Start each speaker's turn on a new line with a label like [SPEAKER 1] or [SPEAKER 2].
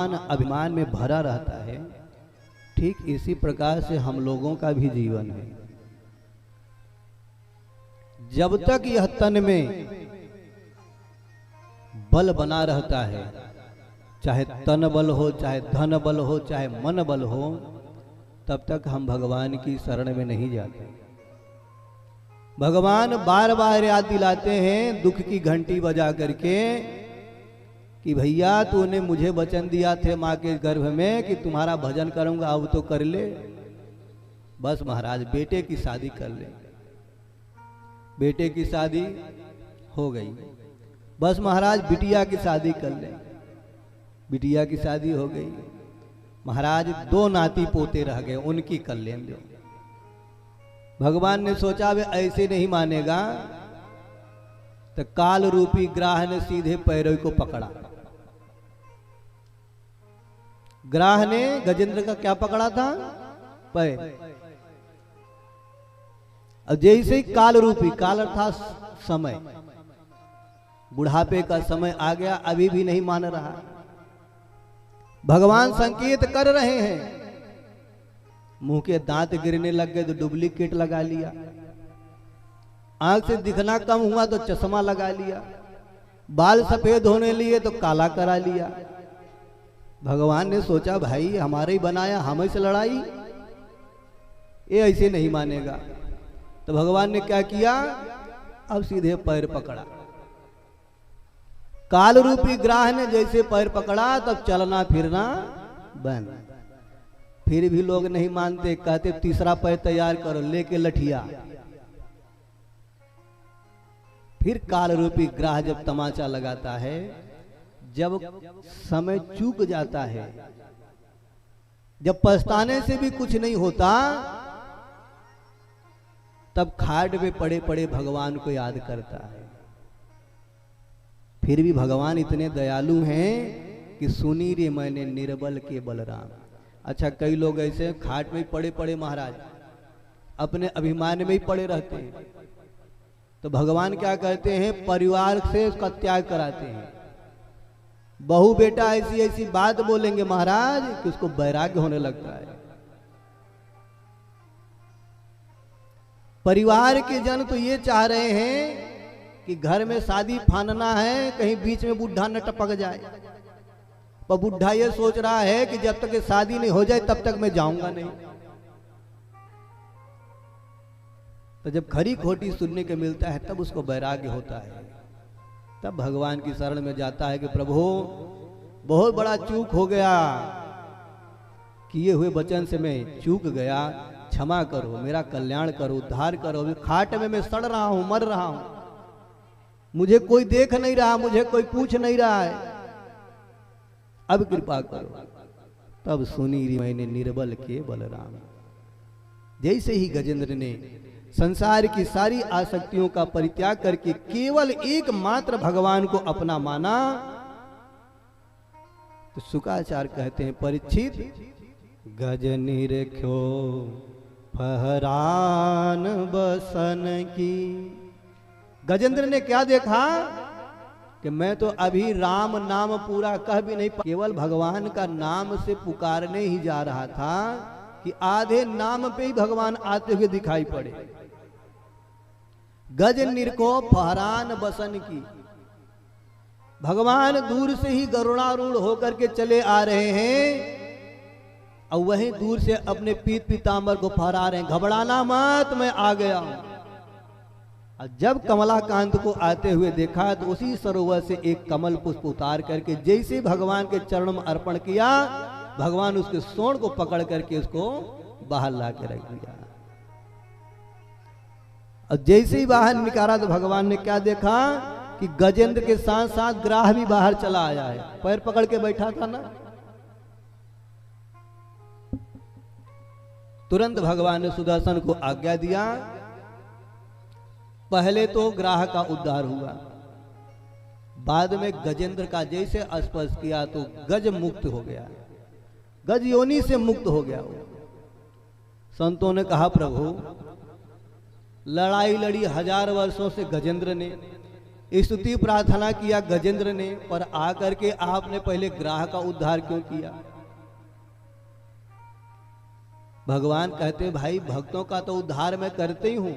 [SPEAKER 1] अभिमान में भरा रहता है, ठीक इसी प्रकार से हम लोगों का भी जीवन है। जब तक यह तन में बल बना रहता है, चाहे तन बल हो, चाहे धन बल हो, चाहे मन बल हो, तब तक हम भगवान की शरण में नहीं जाते। भगवान बार बार याद दिलाते हैं दुख की घंटी बजा करके कि भैया तूने मुझे वचन दिया थे माँ के गर्भ में कि तुम्हारा भजन करूंगा, अब तो कर ले। बस महाराज बेटे की शादी कर ले। बेटे की शादी हो गई। बस महाराज बिटिया की शादी कर ले। बिटिया की शादी हो गई। महाराज 2 नाती पोते रह गए, उनकी कर लें दो। भगवान ने सोचा वे ऐसे नहीं मानेगा, तो काल रूपी ग्राह ने सीधे पैरों को पकड़ा। ग्राह ने गजेंद्र का क्या पकड़ा था? पैर। अब जैसे ही काल रूपी, काल अर्थात समय, बुढ़ापे का समय आ गया, अभी भी नहीं मान रहा। भगवान संकेत कर रहे हैं, मुंह के दांत गिरने लग गए तो डुप्लीकेट लगा लिया, आंख से दिखना कम हुआ तो चश्मा लगा लिया, बाल सफेद होने लिए तो काला करा लिया। भगवान ने सोचा भाई हमारे ही बनाया, हमें से लड़ाई, ये ऐसे नहीं मानेगा। तो भगवान ने क्या किया? अब सीधे पैर पकड़ा। काल रूपी ग्राह ने जैसे पैर पकड़ा तब चलना फिरना बंद। फिर भी लोग नहीं मानते, कहते तीसरा पैर तैयार करो, लेके लठिया। फिर काल रूपी ग्राह जब तमाचा लगाता है, जब समय चूक जाता है, जब पछताने से भी कुछ नहीं होता, तब खाट पे पड़े पड़े भगवान को याद करता है। फिर भी भगवान इतने दयालु हैं कि सुनी रे मैंने निर्बल के बलराम। अच्छा, कई लोग ऐसे खाट में पड़े पड़े महाराज अपने अभिमान में ही पड़े रहते हैं, तो भगवान क्या कहते हैं? परिवार से उसका त्याग कराते हैं। बहू बेटा ऐसी ऐसी बात बोलेंगे महाराज कि उसको वैराग्य होने लगता है। परिवार के जन तो ये चाह रहे हैं कि घर में शादी फानना है, कहीं बीच में बुढ़ा न टपक जाए, पर बुढ़ा ये सोच रहा है कि जब तक ये शादी नहीं हो जाए तब तक मैं जाऊंगा नहीं। तो जब खरी खोटी सुनने को मिलता है तब उसको वैराग्य होता है, तब भगवान की शरण में जाता है कि प्रभु बहुत बड़ा चूक हो गया, किए हुए वचन से मैं चूक गया, क्षमा करो, मेरा कल्याण करो, उद्धार करो। खाट में मैं सड़ रहा हूं, मर रहा हूं, मुझे कोई देख नहीं रहा, मुझे कोई पूछ नहीं रहा है, अब कृपा करो। तब सुनी री मैंने निर्बल के बलराम। जैसे ही गजेंद्र ने संसार की सारी आसक्तियों का परित्याग करके केवल एकमात्र भगवान को अपना माना, तो शुकाचार्य कहते हैं, परीक्षित गज निरख्यो फहरान बसन की। गजेंद्र ने क्या देखा कि मैं तो अभी राम नाम पूरा कह भी नहीं, केवल भगवान का नाम से पुकारने ही जा रहा था कि आधे नाम पे ही भगवान आते हुए दिखाई पड़े। गज निरखो फहरान बसन की। भगवान दूर से ही गरुड़ारूढ़ होकर के चले आ रहे हैं और वहीं दूर से अपने पीत पीतांबर को फहरा रहे हैं, घबराना मत, मैं आ गया हूं। और जब कमलाकांत को आते हुए देखा तो उसी सरोवर से एक कमल पुष्प उतार करके जैसे भगवान के चरणों में अर्पण किया, भगवान उसके सोंड को पकड़ करके उसको बाहर ला के रख दिया। और जैसे ही बाहर निकाला तो भगवान ने क्या देखा कि गजेंद्र के साथ साथ ग्राह भी बाहर चला आया है, पैर पकड़ के बैठा था ना। तुरंत भगवान ने सुदर्शन को आज्ञा दिया। पहले तो ग्राह का उद्धार हुआ, बाद में गजेंद्र का जैसे स्पर्श किया तो गज मुक्त हो गया, गज योनि से मुक्त हो गया। संतों ने कहा प्रभु लड़ाई लड़ी 1000 वर्षों से गजेंद्र ने, स्तुति प्रार्थना किया गजेंद्र ने, पर आकर के आपने पहले ग्राह का उद्धार क्यों किया? भगवान कहते भाई भक्तों का तो उद्धार मैं करते ही हूं,